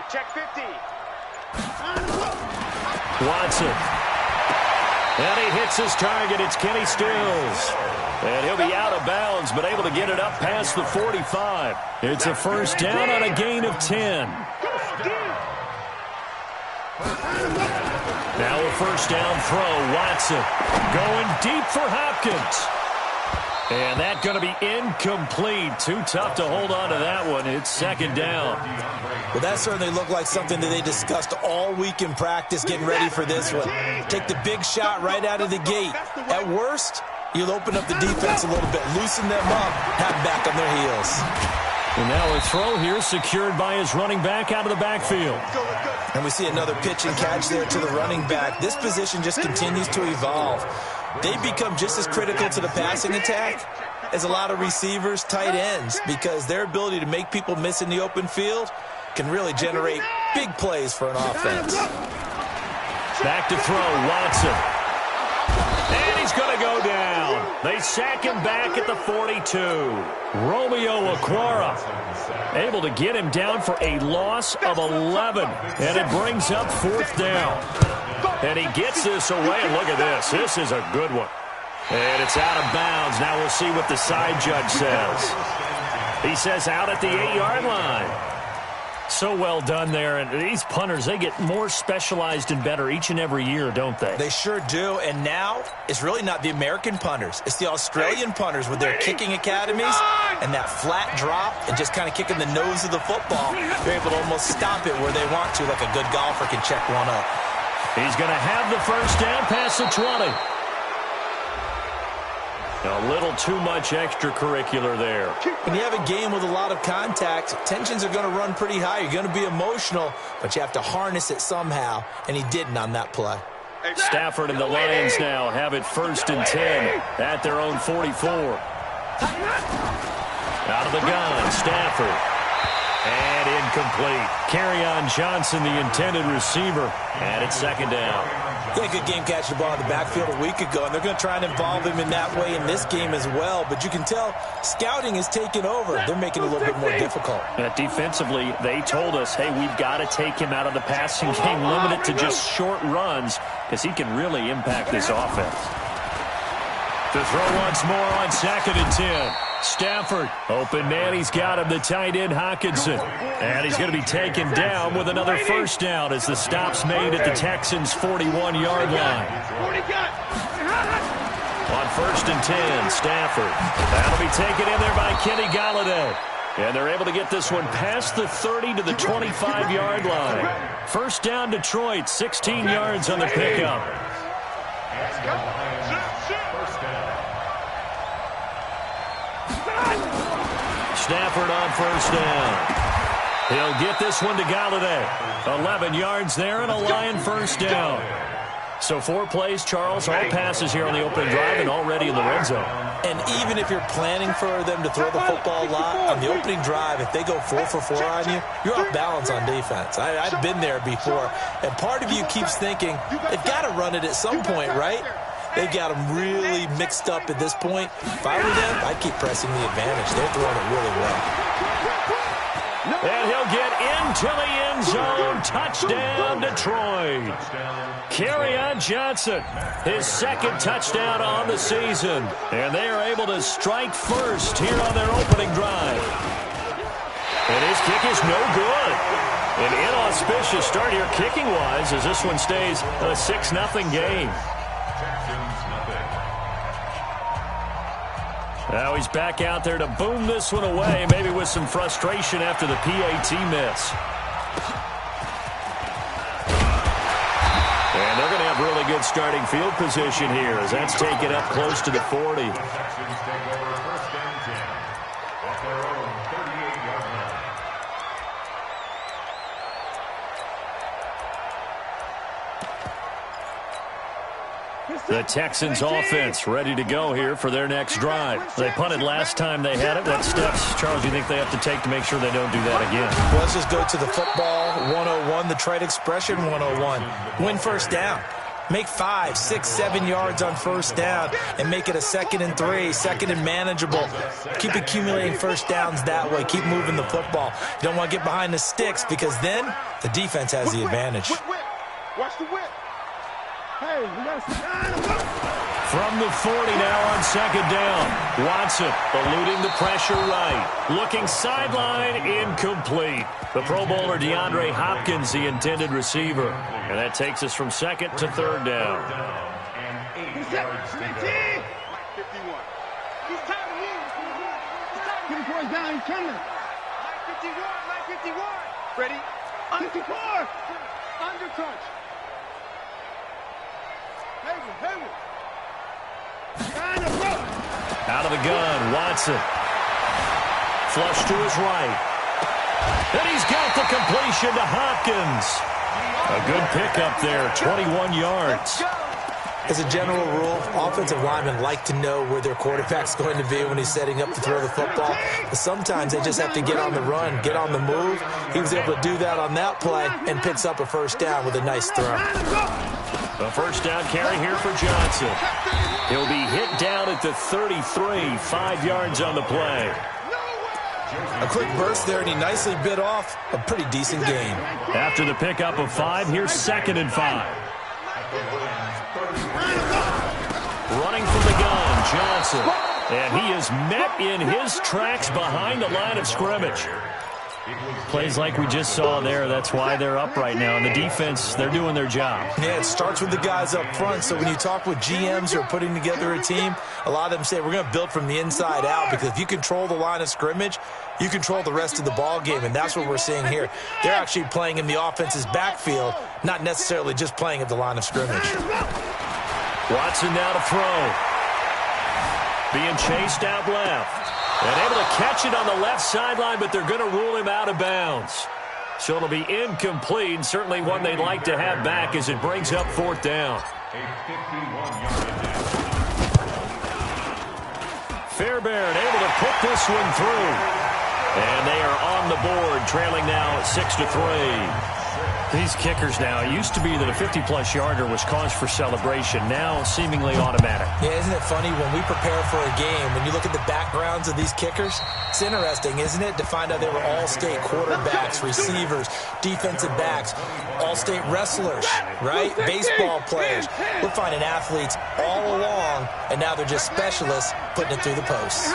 Check 50. Watson. And he hits his target. It's Kenny Stills. And he'll be out of bounds, but able to get it up past the 45. It's a first down on a gain of 10. Now a first down throw. Watson going deep for Hopkins. And that's going to be incomplete. Too tough to hold on to that one. It's second down. Well, that certainly looked like something that they discussed all week in practice, getting ready for this one. Take the big shot right out of the gate. At worst, you'll open up the defense a little bit, loosen them up, have them back on their heels. And now a throw here secured by his running back out of the backfield. And we see another pitch and catch there to the running back. This position just continues to evolve. They become just as critical to the passing attack as a lot of receivers, tight ends, because their ability to make people miss in the open field can really generate big plays for an offense. Back to throw, Watson. And he's going to go down. They sack him back at the 42. Romeo Okwara able to get him down for a loss of 11. And it brings up fourth down. And he gets this away. Look at this. This is a good one. And it's out of bounds. Now we'll see what the side judge says. He says out at the 8-yard line. So well done there. And these punters, they get more specialized and better each and every year, don't they? They sure do. And now it's really not the American punters. It's the Australian punters with their kicking academies and that flat drop and just kind of kicking the nose of the football. They're able to almost stop it where they want to, like a good golfer can check one up. He's going to have the first down past the 20. A little too much extracurricular there. When you have a game with a lot of contact, tensions are going to run pretty high. You're going to be emotional, but you have to harness it somehow, and he didn't on that play. Stafford and the Lions now have it 1st and 10 at their own 44. Out of the gun, Stafford. And incomplete. Kerryon Johnson, the intended receiver, and it's second down. He had a good game catching the ball in the backfield a week ago, and they're going to try and involve him in that way in this game as well. But you can tell scouting is taking over. They're making it a little bit more difficult. Defensively, they told us, hey, we've got to take him out of the passing game, limit it to just short runs, because he can really impact this offense. To throw once more on 2nd and 10. Stafford, open man, he's got him, the tight end Hawkinson. And he's going to be taken down with another first down as the stop's made at the Texans' 41-yard line. On 1st and 10, Stafford. That'll be taken in there by Kenny Golladay. And they're able to get this one past the 30 to the 25-yard line. First down, Detroit, 16 yards on the pickup. Stafford on first down. He'll get this one to Golladay. 11 yards there and a Lion first down. So 4 plays, Charles, all passes here on the opening drive and already in the red zone. And even if you're planning for them to throw the football a lot, on the opening drive, if they go 4 for 4 on you, you're off balance on defense. I've been there before. And part of you keeps thinking, they've got to run it at some point, right? They've got them really mixed up at this point. If I were them, I'd keep pressing the advantage. They're throwing it really well. And he'll get into the end zone. Touchdown, Detroit. Kerryon Johnson, his 2nd touchdown on the season. And they are able to strike first here on their opening drive. And his kick is no good. An inauspicious start here kicking-wise as this one stays a 6-0 game. Now he's back out there to boom this one away, maybe with some frustration after the PAT miss. And they're going to have really good starting field position here as that's taken up close to the 40. The Texans offense ready to go here for their next drive. They punted last time they had it. What steps, Charles, do you think they have to take to make sure they don't do that again? Well, let's just go to the football 101, the trite expression 101. Win first down. Make 5, 6, 7 yards on first down and make it a 2nd and 3, 2nd and manageable. Keep accumulating first downs that way. Keep moving the football. You don't want to get behind the sticks because then the defense has the advantage. Watch the whip. Hey, we got to from the 40 now on 2nd down. Watson eluding the pressure right. Looking sideline, incomplete. The Pro Bowler DeAndre Hopkins, the intended receiver. And that takes us from 2nd to 3rd down. Ready? Undercut. Hayward. Out of the gun, Watson. Flush to his right. And he's got the completion to Hopkins. A good pickup there, 21 yards. As a general rule, offensive linemen like to know where their quarterback's going to be when he's setting up to throw the football. But sometimes they just have to get on the run, get on the move. He was able to do that on that play and picks up a first down with a nice throw. A first down carry here for Johnson. He'll be hit down at the 33, 5 yards on the play. A quick burst there, and he nicely bit off a pretty decent gain. After the pickup of 5, here's 2nd and 5. Running from the gun, Johnson. And he is met in his tracks behind the line of scrimmage. Plays like we just saw there. That's why they're up right now. And the defense, they're doing their job. Yeah, it starts with the guys up front. So when you talk with GMs who are putting together a team, a lot of them say we're going to build from the inside out, because if you control the line of scrimmage, you control the rest of the ball game. And that's what we're seeing here. They're actually playing in the offense's backfield, not necessarily just playing at the line of scrimmage. Watson now to throw. Being chased out left. And able to catch it on the left sideline, but they're going to rule him out of bounds. So it'll be incomplete, and certainly one they'd like to have back as it brings up 4th down. Fairbairn able to put this one through. And they are on the board, trailing now 6-3. These kickers now, it used to be that a 50-plus yarder was cause for celebration. Now seemingly automatic. Yeah, isn't it funny when we prepare for a game, when you look at the backgrounds of these kickers, it's interesting, isn't it, to find out they were all-state quarterbacks, receivers, defensive backs, all-state wrestlers, right? Baseball players. We're finding athletes all along, and now they're just specialists putting it through the posts.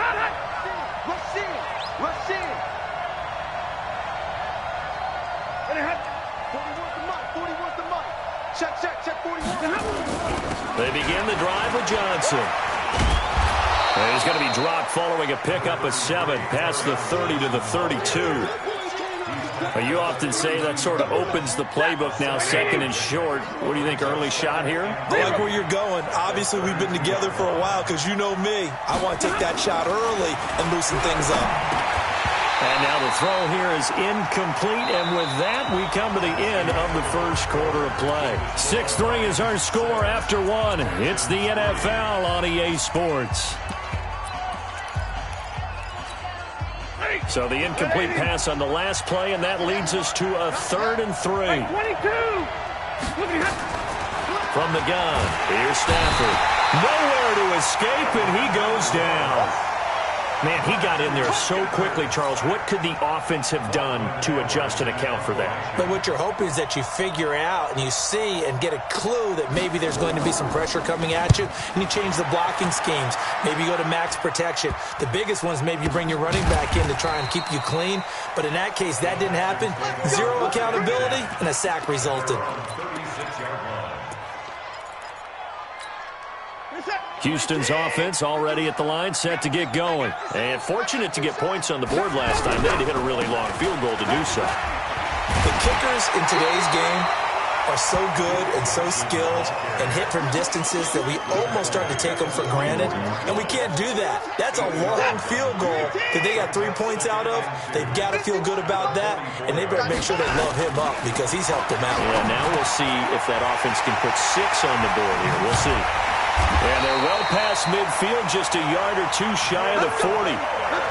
They begin the drive with Johnson. And he's going to be dropped following a pickup of 7 past the 30 to the 32. You often say that sort of opens the playbook now, 2nd and short. What do you think, early shot here? I like where you're going. Obviously, we've been together for a while because you know me. I want to take that shot early and loosen things up. And now the throw here is incomplete, and with that, we come to the end of the first quarter of play. 6-3 is our score after 1. It's the NFL on EA Sports. So the incomplete pass on the last play, and that leads us to a 3rd and 3. From the gun, here's Stafford. Nowhere to escape, and he goes down. Man, he got in there so quickly, Charles. What could the offense have done to adjust and account for that? But what you're hoping is that you figure out and you see and get a clue that maybe there's going to be some pressure coming at you, and you change the blocking schemes. Maybe you go to max protection. The biggest ones, maybe you bring your running back in to try and keep you clean. But in that case, that didn't happen. 0 accountability, and a sack resulted. Houston's offense already at the line, set to get going. And fortunate to get points on the board last time. They had to hit a really long field goal to do so. The kickers in today's game are so good and so skilled and hit from distances that we almost start to take them for granted. And we can't do that. That's a long field goal that they got 3 points out of. They've got to feel good about that, and they better make sure they love him up because he's helped them out. Yeah, now we'll see if that offense can put 6 on the board here. We'll see. And they're well past midfield, just a yard or 2 shy of the 40.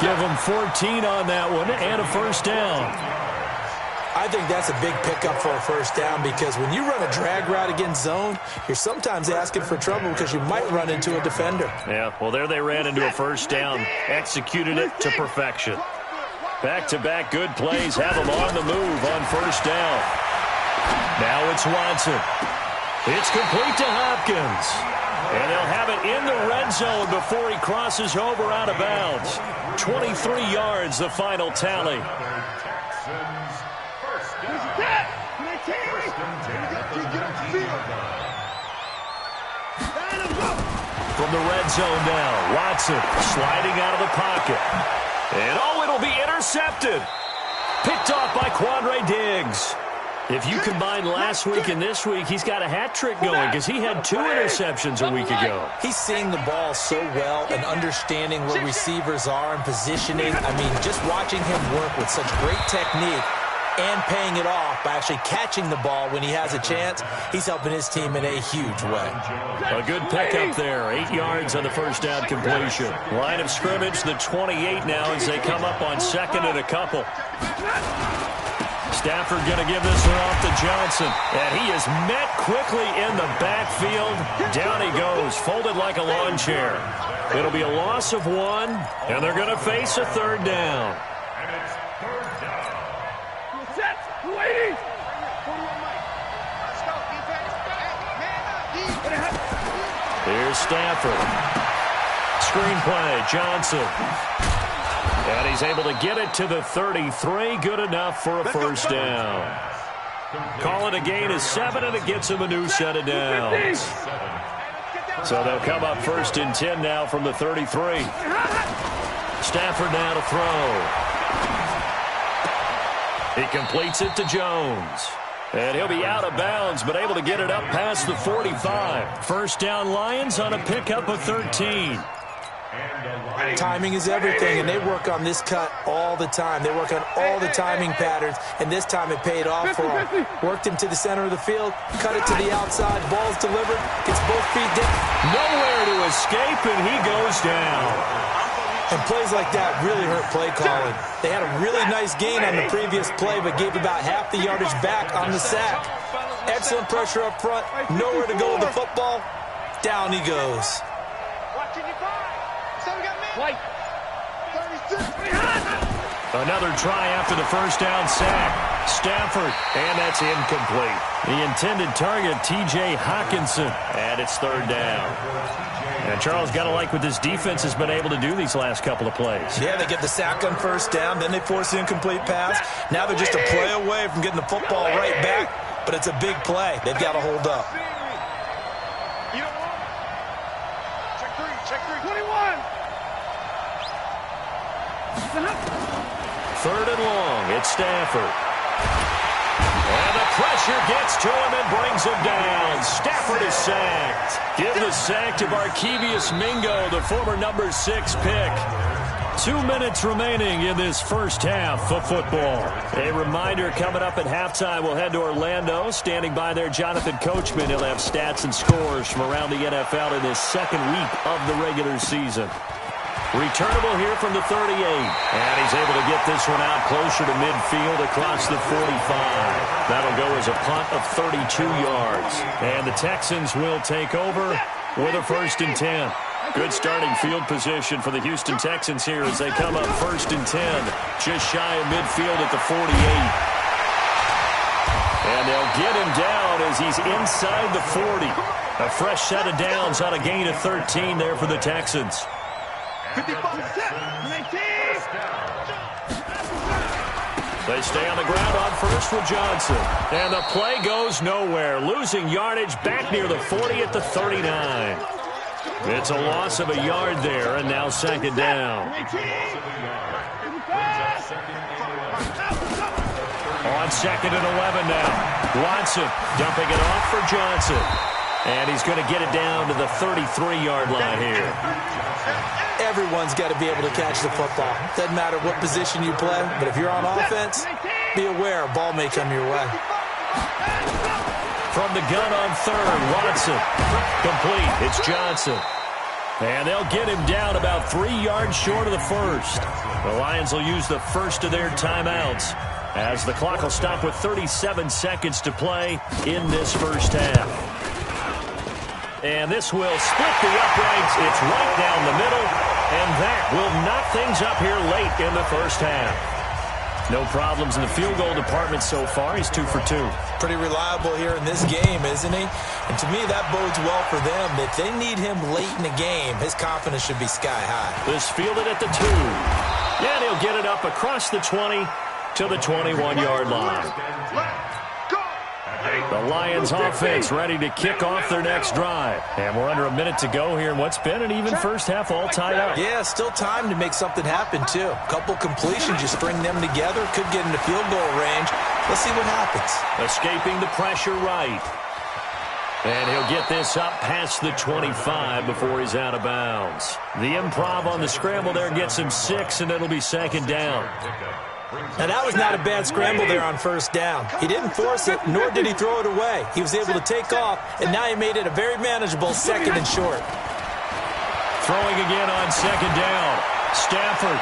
Give them 14 on that one and a first down. I think that's a big pickup for a first down because when you run a drag route against zone, you're sometimes asking for trouble because you might run into a defender. Yeah, well, there they ran into a first down, executed it to perfection. Back-to-back good plays have them on the move on first down. Now it's Watson. It's complete to Hopkins. And they'll have it in the red zone before he crosses over out of bounds. 23 yards, the final tally. From the red zone now, Watson sliding out of the pocket. And it'll be intercepted. Picked off by Quandre Diggs. If you combine last week and this week, he's got a hat trick going because he had 2 interceptions a week ago. He's seeing the ball so well and understanding where receivers are and positioning. I mean, just watching him work with such great technique and paying it off by actually catching the ball when he has a chance, he's helping his team in a huge way. A good pickup there. 8 yards on the first down completion. Line of scrimmage, the 28 now as they come up on second and a couple. Stafford going to give this one off to Johnson. And he is met quickly in the backfield. Down he goes, folded like a lawn chair. It'll be a loss of 1, and they're going to face a third down. Here's Stafford. Screen play, Johnson. And he's able to get it to the 33. Good enough for a first down. Call it a gain of 7, and it gets him a new set of downs. So they'll come up first and 10 now from the 33. Stafford now to throw. He completes it to Jones. And he'll be out of bounds, but able to get it up past the 45. First down Lions on a pickup of 13. Timing is everything, and they work on this cut all the time. They work on all the timing patterns, and this time it paid off for him. Worked him to the center of the field, cut it to the outside, ball's delivered, gets both feet down. Nowhere to escape, and he goes down. And plays like that really hurt play calling. They had a really nice gain on the previous play, but gave about half the yardage back on the sack. Excellent pressure up front, nowhere to go with the football. Down he goes. Another try after the first down sack. Stafford, and that's incomplete. The intended target, T.J. Hawkinson, and it's third down. And Charles, got to like what this defense has been able to do these last couple of plays. Yeah, they get the sack on first down, then they force the incomplete pass. Now they're just a play away from getting the football right back, but it's a big play. They've got to hold up. Check 3, 21. Third and long, it's Stafford. And the pressure gets to him and brings him down. Stafford is sacked. Give the sack to Barkevious Mingo, the former number 6 pick. 2 minutes remaining in this first half of football. A reminder, coming up at halftime, we'll head to Orlando. Standing by there, Jonathan Coachman. He'll have stats and scores from around the NFL in this second week of the regular season. Returnable here from the 38. And he's able to get this one out closer to midfield across the 45. That'll go as a punt of 32 yards. And the Texans will take over with a first and 10. Good starting field position for the Houston Texans here as they come up first and 10. Just shy of midfield at the 48. And they'll get him down as he's inside the 40. A fresh set of downs on a gain of 13 there for the Texans. They stay on the ground on first with Johnson. And the play goes nowhere. Losing yardage back near the 40 at the 39. It's a loss of a yard there, and now second down. On second and 11 now. Watson dumping it off for Johnson. And he's going to get it down to the 33-yard line here. Everyone's got to be able to catch the football. Doesn't matter what position you play, but if you're on offense, be aware a ball may come your way. From the gun on third, Watson. Complete. It's Johnson. And they'll get him down about 3 yards short of the first. The Lions will use the first of their timeouts. as the clock will stop with 37 seconds to play in this first half. And this will split the uprights. It's right down the middle, and that will knock things up here late in the first half. No problems in the field goal department so far. He's 2 for 2. Pretty reliable here in this game, isn't he? And to me, that bodes well for them. If they need him late in the game, his confidence should be sky high. This fielded at the 2. And he'll get it up across the 20 to the 21-yard line. The Lions offense ready to kick off their next drive. And we're under a minute to go here in what's been an even first half, all tied up. Yeah, still time to make something happen, too. A couple completions, you string them together, could get into field goal range. Let's see what happens. Escaping the pressure right. And he'll get this up past the 25 before he's out of bounds. The improv on the scramble there gets him 6, and it'll be second down. Now, that was not a bad scramble there on first down. He didn't force it, nor did he throw it away. He was able to take off, and now he made it a very manageable second and short. Throwing again on second down. Stafford.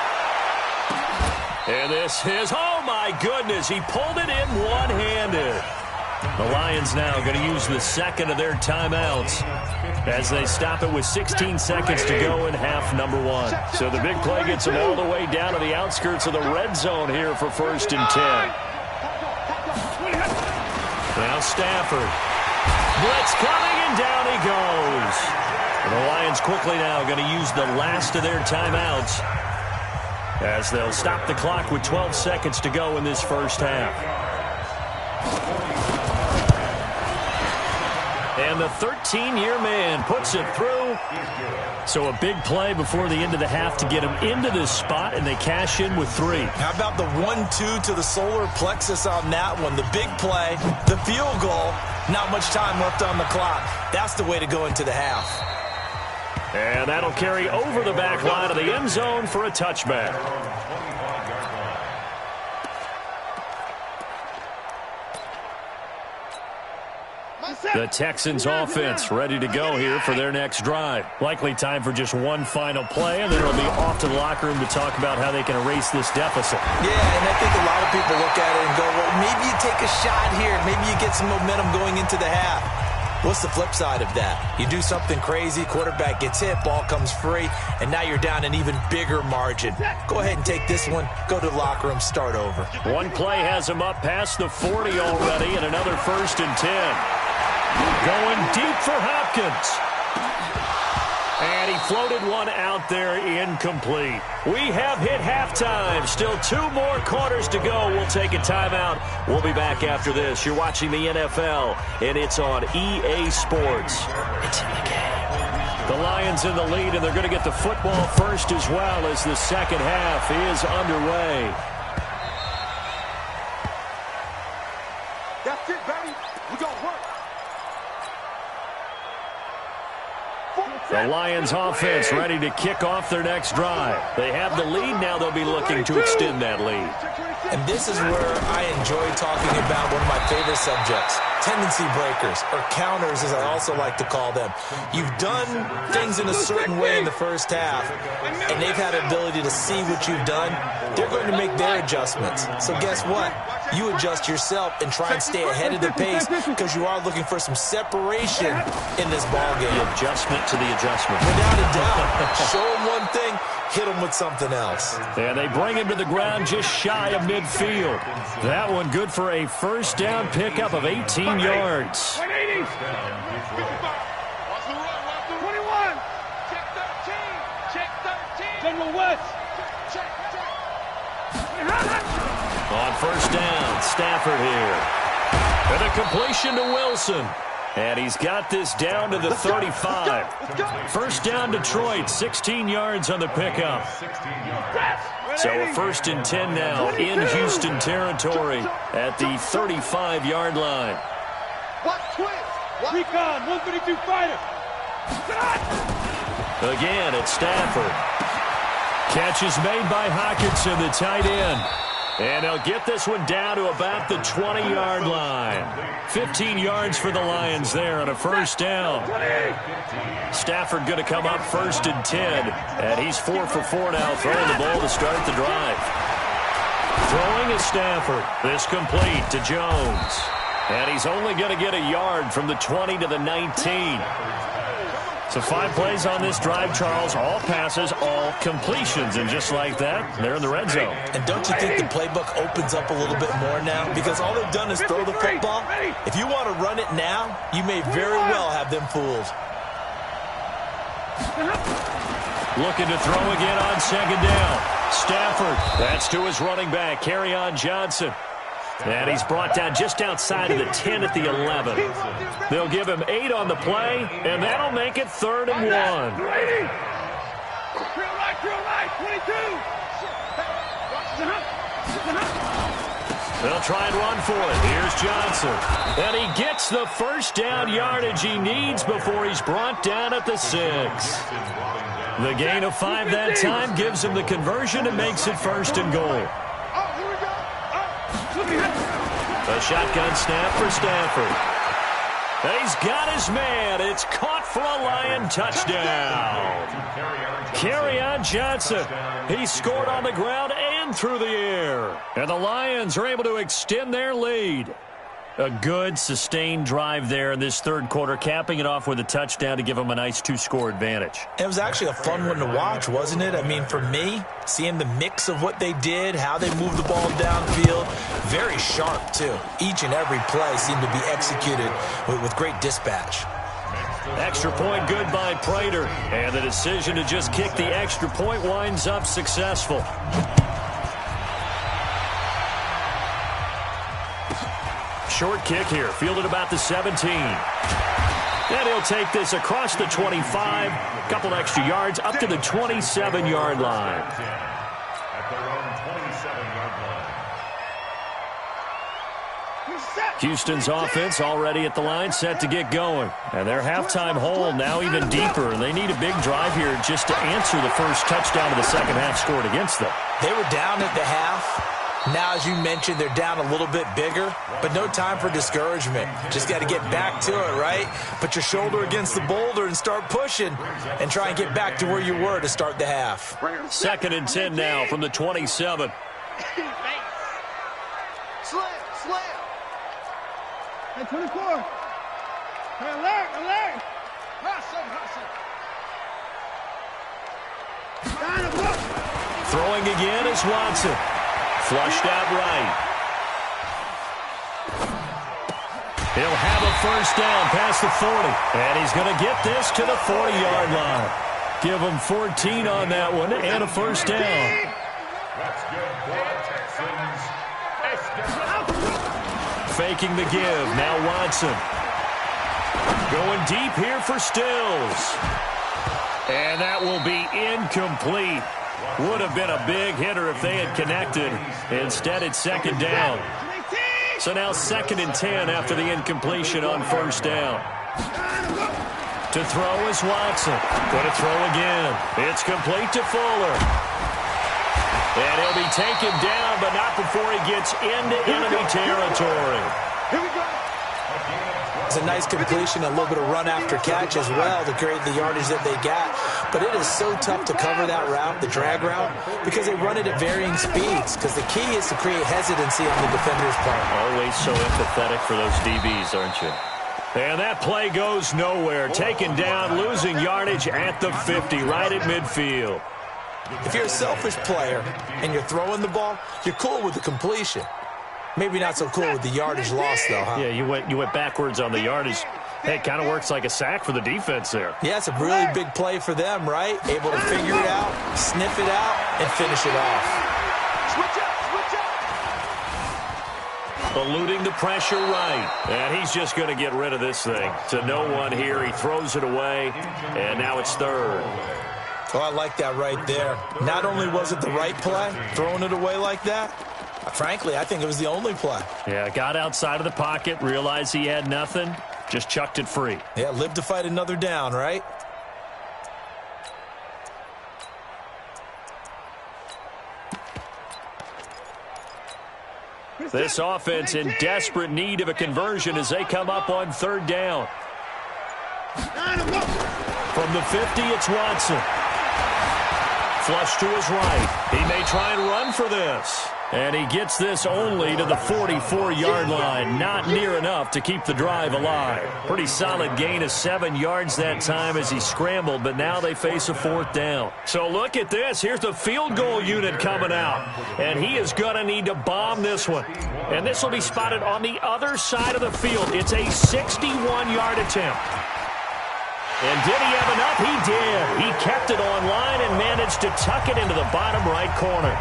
And this is, oh my goodness, he pulled it in one-handed. The Lions now going to use the second of their timeouts as they stop it with 16 seconds to go in half number 1. So the big play gets them all the way down to the outskirts of the red zone here for 1st and 10. Now Stafford. Blitz coming, and down he goes. And the Lions quickly now going to use the last of their timeouts as they'll stop the clock with 12 seconds to go in this first half. And the 13-year man puts it through. So a big play before the end of the half to get him into this spot, and they cash in with 3. How about the 1-2 to the solar plexus on that one? The big play, the field goal, not much time left on the clock. That's the way to go into the half. And that'll carry over the back line of the end zone for a touchback. The Texans offense ready to go here for their next drive. Likely time for just one final play, and then it'll be off to the locker room to talk about how they can erase this deficit. Yeah, and I think a lot of people look at it and go, well, maybe you take a shot here. Maybe you get some momentum going into the half. What's the flip side of that? You do something crazy, quarterback gets hit, ball comes free, and now you're down an even bigger margin. Go ahead and take this one, go to the locker room, start over. One play has him up past the 40 already, and another 1st and 10. Going deep for Hopkins. And he floated one out there incomplete. We have hit halftime. Still 2 more quarters to go. We'll take a timeout. We'll be back after this. You're watching the NFL, and it's on EA Sports. It's in the game. The Lions in the lead, and they're going to get the football first as well as the second half is underway. That's it, baby. We got work. The Lions offense ready to kick off their next drive. They have the lead. Now they'll be looking to extend that lead. And this is where I enjoy talking about one of my favorite subjects, tendency breakers, or counters as I also like to call them. You've done things in a certain way in the first half, and they've had an ability to see what you've done. They're going to make their adjustments. So guess what? You adjust yourself and try and stay ahead of the pace because you are looking for some separation in this ballgame. The adjustment to the adjustment. Without a doubt. Show them one thing, hit them with something else. And they bring him to the ground just shy of midfield. That one good for a first down pickup of 18 yards. 180. 21. Check 13. Check 13. General West. Check. On first down, Stafford here. And a completion to Wilson. And he's got this down to the 35. First down, Detroit, 16 yards on the pickup. So a 1st and 10 now in Houston territory at the 35-yard line. Recon, 132 fighter. Again, it's Stafford. Catch is made by Hockenson, the tight end. And they'll get this one down to about the 20-yard line. 15 yards for the Lions there on a first down. Stafford going to come up 1st and 10. And he's 4 for 4 now, throwing the ball to start the drive. Throwing is Stafford. This complete to Jones. And he's only going to get a yard from the 20 to the 19. So 5 plays on this drive, Charles. All passes, all completions. And just like that, they're in the red zone. And don't you think the playbook opens up a little bit more now? Because all they've done is throw the football. If you want to run it now, you may very well have them fooled. Looking to throw again on second down. Stafford. That's to his running back, Kerryon Johnson. And he's brought down just outside of the 10 at the 11. They'll give him 8 on the play, and that'll make it 3rd and 1. They'll try and run for it. Here's Johnson. And he gets the first down yardage he needs before he's brought down at the 6. The gain of 5 that time gives him the conversion and makes it 1st and goal. A shotgun snap for Stafford. He's got his man. It's caught for a Lion touchdown. Kerryon Johnson. He scored on the ground and through the air. And the Lions are able to extend their lead. A good, sustained drive there in this 3rd quarter, capping it off with a touchdown to give them a nice 2-score advantage. It was actually a fun one to watch, wasn't it? I mean, for me, seeing the mix of what they did, how they moved the ball downfield, very sharp, too. Each and every play seemed to be executed with great dispatch. Extra point good by Prater. And the decision to just kick the extra point winds up successful. Short kick here, fielded about the 17. And he'll take this across the 25, a couple extra yards, up to the 27-yard line. Houston's offense already at the line, set to get going. And their halftime hole now even deeper, and they need a big drive here just to answer the first touchdown of the second half scored against them. They were down at the half. Now, as you mentioned, they're down a little bit bigger, but no time for discouragement. Just got to get back to it, right? Put your shoulder against the boulder and start pushing and try and get back to where you were to start the half. 2nd and 10 now from the 27. Slam. Hey, 24. Hey, alert. Hustle. Throwing again is Watson. Flushed out right. He'll have a first down past the 40. And he's going to get this to the 40-yard line. Give him 14 on that one and a first down. Faking the give. Now Watson. Going deep here for Stills. And that will be incomplete. Would have been a big hitter if they had connected. Instead, it's 2nd down. So now 2nd and 10 after the incompletion on first down. To throw is Watson. Going to throw again. It's complete to Fuller. And he'll be taken down, but not before he gets into enemy territory. Here we go. It's a nice completion, a little bit of run after catch as well to create the yardage that they got. But it is so tough to cover that route, the drag route, because they run it at varying speeds. Because the key is to create hesitancy on the defender's part. Always so empathetic for those DBs, aren't you? And that play goes nowhere. Taken down, losing yardage at the 50, right at midfield. If you're a selfish player and you're throwing the ball, you're cool with the completion. Maybe not so cool with the yardage loss, though, huh? Yeah, you went backwards on the yardage. Hey, it kind of works like a sack for the defense there. Yeah, it's a really big play for them, right? Able to figure it out, sniff it out, and finish it off. Switch up. Eluding the pressure right. And he's just going to get rid of this thing. To no one here. He throws it away, and now it's 3rd. Oh, I like that right there. Not only was it the right play, throwing it away like that, frankly, I think it was the only play. Yeah, got outside of the pocket, realized he had nothing, just chucked it free. Yeah, live to fight another down, right? This offense in desperate need of a conversion as they come up on 3rd down. From the 50, it's Watson. Flush to his right. He may try and run for this. And he gets this only to the 44-yard line. Not near enough to keep the drive alive. Pretty solid gain of 7 yards that time as he scrambled, but now they face a 4th down. So look at this. Here's the field goal unit coming out. And he is going to need to bomb this one. And this will be spotted on the other side of the field. It's a 61-yard attempt. And did he have enough? He did. He kept it on line and managed to tuck it into the bottom right corner.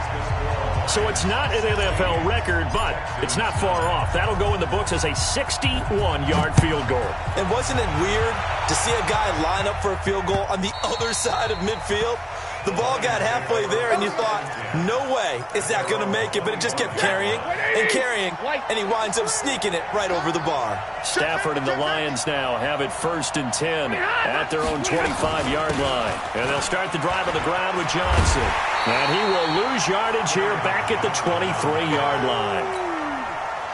So it's not an NFL record, but it's not far off. That'll go in the books as a 61-yard field goal. And wasn't it weird to see a guy line up for a field goal on the other side of midfield? The ball got halfway there, and you thought, no way is that going to make it, but it just kept carrying and carrying, and he winds up sneaking it right over the bar. Stafford and the Lions now have it 1st and 10 at their own 25-yard line. And they'll start the drive on the ground with Johnson. And he will lose yardage here back at the 23-yard line.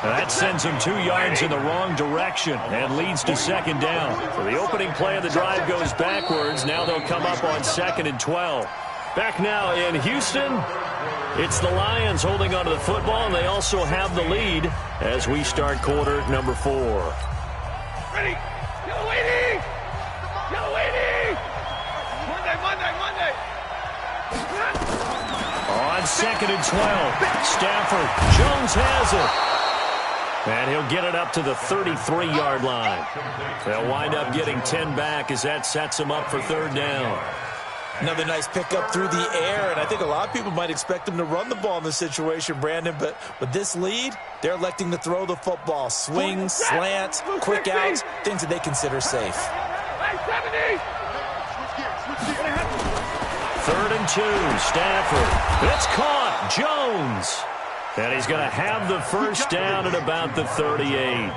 And that sends him 2 yards in the wrong direction and leads to 2nd down. So the opening play of the drive goes backwards. Now they'll come up on 2nd and 12. Back now in Houston, it's the Lions holding onto the football, and they also have the lead as we start quarter number 4. Ready? Yellow 80! Yellow 80! Monday! On 2nd and 12, Stafford, Jones has it. And he'll get it up to the 33-yard line. They'll wind up getting 10 back as that sets him up for 3rd down. Another nice pickup through the air, and I think a lot of people might expect him to run the ball in this situation, Brandon, but with this lead, they're electing to throw the football. Swings, slants, quick outs, things that they consider safe. 3rd and 2, Stafford. It's caught, Jones. And he's going to have the 1st down at about the 38.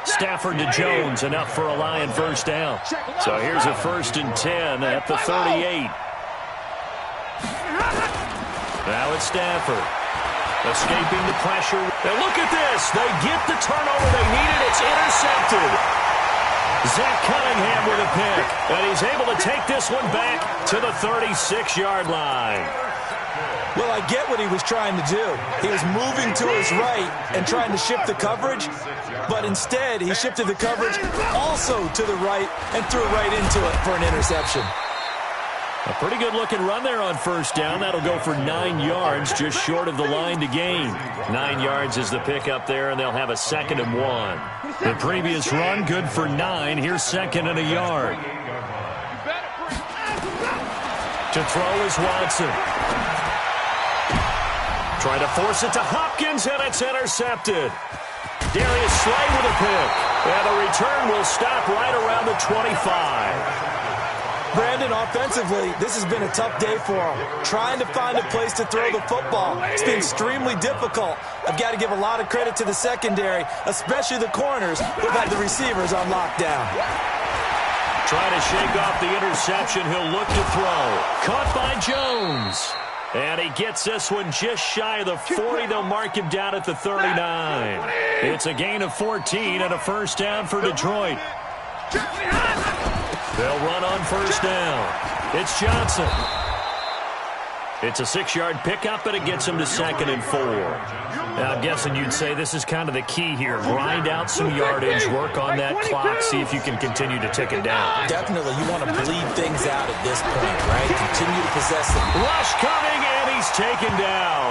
Stafford to Jones, enough for a Lion 1st down. So here's a 1st and 10 at the 38. Now it's Stafford. Escaping the pressure. And look at this. They get the turnover they needed. It's intercepted. Zach Cunningham with a pick. And he's able to take this one back to the 36-yard line. Well, I get what he was trying to do. He was moving to his right and trying to shift the coverage, but instead he shifted the coverage also to the right and threw right into it for an interception. A pretty good-looking run there on 1st down. That'll go for 9 yards, just short of the line to gain. 9 yards is the pickup there, and they'll have a 2nd and 1. The previous run, good for 9. Here's 2nd and a yard. To throw is Watson. Trying to force it to Hopkins, and it's intercepted. Darius Slay with a pick. And the return will stop right around the 25. Brandon, offensively, this has been a tough day for him. Trying to find a place to throw the football. It's been extremely difficult. I've got to give a lot of credit to the secondary, especially the corners who've had the receivers on lockdown. Trying to shake off the interception. He'll look to throw. Caught by Jones. And he gets this one just shy of the 40. They'll mark him down at the 39. It's a gain of 14 and a 1st down for Detroit. They'll run on 1st down. It's Johnson. It's a 6-yard pickup, but it gets him to 2nd and 4. Now, I'm guessing you'd say this is kind of the key here. Grind out some yardage, work on that clock, see if you can continue to tick it down. Definitely. You want to bleed things out at this point, right? Continue to possess them. Rush coming, and he's taken down.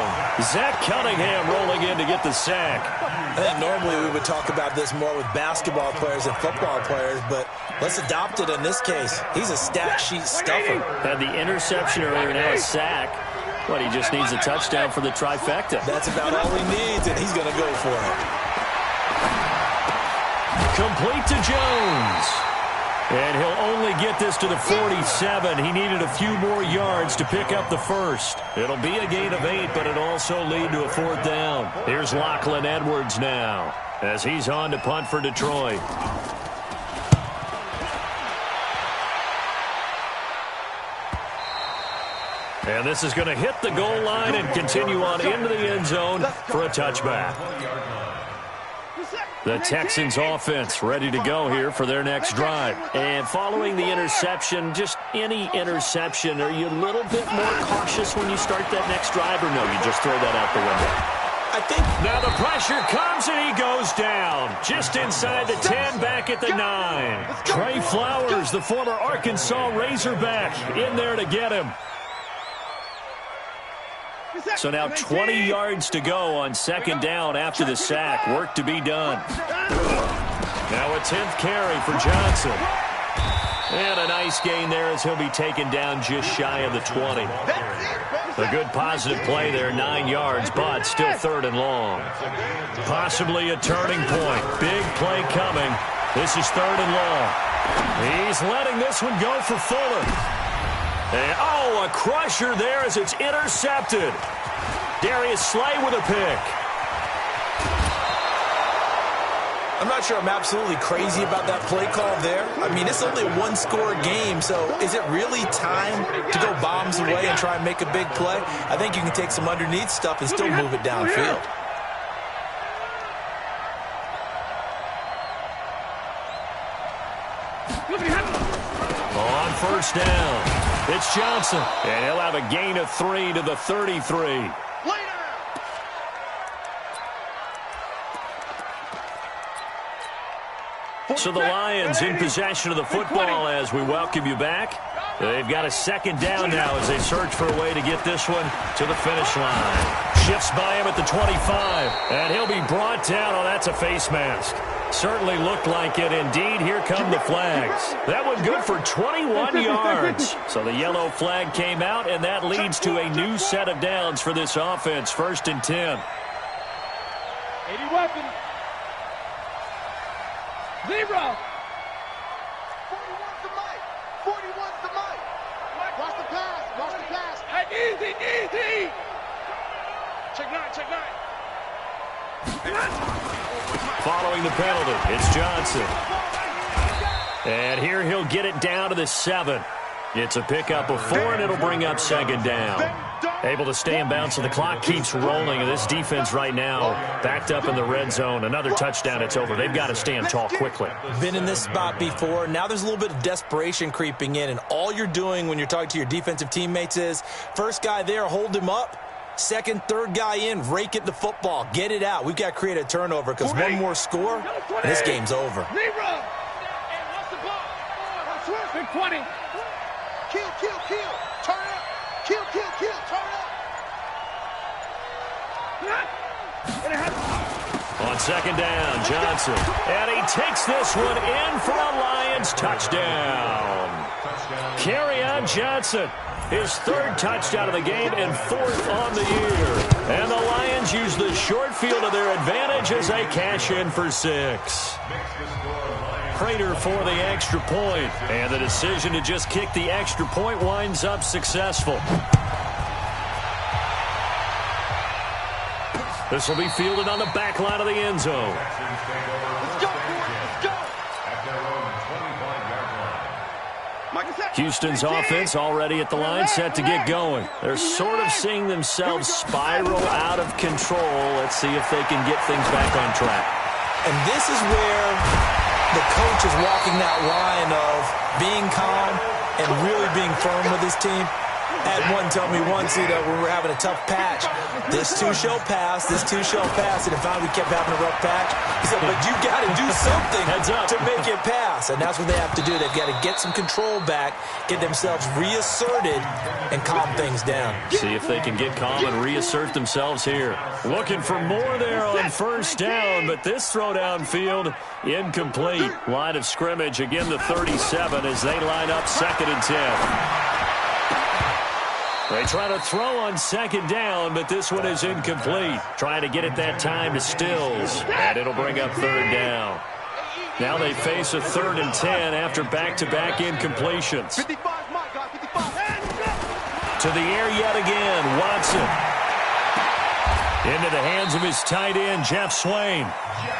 Zach Cunningham rolling in to get the sack. I think normally we would talk about this more with basketball players and football players, but let's adopt it in this case. He's a stat sheet stuffer. Had the interception earlier, now a sack. But he just needs a touchdown for the trifecta. That's about all he needs, and he's going to go for it. Complete to Jones. And he'll only get this to the 47. He needed a few more yards to pick up the 1st. It'll be a gain of 8, but it'll also lead to a 4th down. Here's Lachlan Edwards now as he's on to punt for Detroit. And this is going to hit the goal line and continue on into the end zone for a touchback. The Texans offense ready to go here for their next drive. And following the interception, just any interception, are you a little bit more cautious when you start that next drive, or no, you just throw that out the window? I think now the pressure comes and he goes down. Just inside the 10, back at the 9. Trey Flowers, the former Arkansas Razorback, in there to get him. So now 20 yards to go on second down after the sack. Work to be done. Now a 10th carry for Johnson. And a nice gain there as he'll be taken down just shy of the 20. A good positive play there, 9 yards, but still third and long. Possibly a turning point. Big play coming. This is third and long. He's letting this one go for Fuller. And, a crusher there as it's intercepted. Darius Slay with a pick. I'm not sure I'm absolutely crazy about that play call there. I mean, it's only a one-score game, so is it really time to go bombs away and try and make a big play? I think you can take some underneath stuff and still move it downfield. On first down, it's Johnson, and he'll have a gain of 3 to the 33. So the Lions in possession of the football as we welcome you back. They've got a second down now as they search for a way to get this one to the finish line. Shifts by him at the 25, and he'll be brought down. Oh, that's a face mask. Certainly looked like it. Indeed, here come the flags. That one good for 21 yards. So the yellow flag came out, and that leads to a new set of downs for this offense. 1st and 10. 80 weapons. 0. 41's the mic. 41's the mic. Watch the pass. Watch the pass. Hey, easy. Check 9. Following the penalty, it's Johnson. And here he'll get it down to the 7. It's a pickup of 4, and it'll bring up second down. Able to stay in bounds, so the clock keeps rolling. And this defense right now backed up in the red zone. Another touchdown, it's over. They've got to stand tall quickly. Been in this spot before. Now there's a little bit of desperation creeping in. And all you're doing when you're talking to your defensive teammates is, first guy there, hold him up. Second, third guy in, rake it the football. Get it out. We've got to create a turnover because one more score, and this game's over. 0. What's the ball? Big 20. Kill. Turn up. Kill. Turn up. On second down, Johnson. And he takes this one in for a Lions touchdown. Kerryon Johnson. His 3rd touchdown of the game and 4th on the year. And the Lions use the short field to their advantage as they cash in for 6. Prater for the extra point. And the decision to just kick the extra point winds up successful. This will be fielded on the back line of the end zone. Let's go. Houston's offense already at the line, set to get going. They're sort of seeing themselves spiral out of control. Let's see if they can get things back on track. And this is where the coach is walking that line of being calm and really being firm with his team. Had one tell me once, when we were having a tough patch, this too shall pass, and if finally we kept having a rough patch, he said, but you got to do something to make it pass, and that's what they have to do. They've got to get some control back, get themselves reasserted, and calm things down. See if they can get calm and reassert themselves here. Looking for more there on first down, but this throw downfield, incomplete. Line of scrimmage, again the 37 as they line up 2nd and 10. They try to throw on second down, but this one is incomplete. Trying to get it that time to Stills, and it'll bring up 3rd down. Now they face a 3rd and 10 after back-to-back incompletions. 55, my God, 55. To the air yet again, Watson. Into the hands of his tight end, Jeff Swain.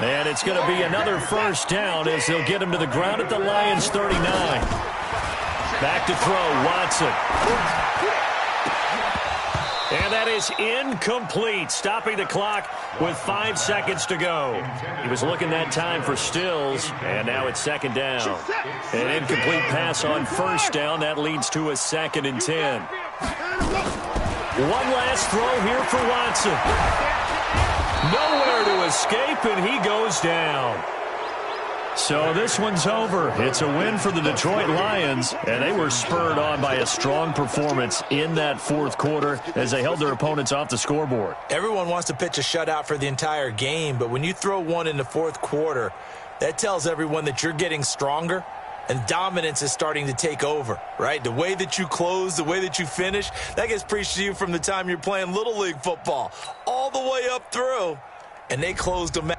And it's going to be another first down as they'll get him to the ground at the Lions' 39. Back to throw, Watson. And that is incomplete, stopping the clock with 5 seconds to go. He was looking that time for Stills, and now it's 2nd down. An incomplete pass on first down. That leads to a 2nd and 10. One last throw here for Watson. Nowhere to escape, and he goes down. So this one's over. It's a win for the Detroit Lions, and they were spurred on by a strong performance in that fourth quarter as they held their opponents off the scoreboard. Everyone wants to pitch a shutout for the entire game, but when you throw one in the fourth quarter, that tells everyone that you're getting stronger and dominance is starting to take over, right? The way that you close, the way that you finish, that gets preached to you from the time you're playing Little League football all the way up through, and they closed them out.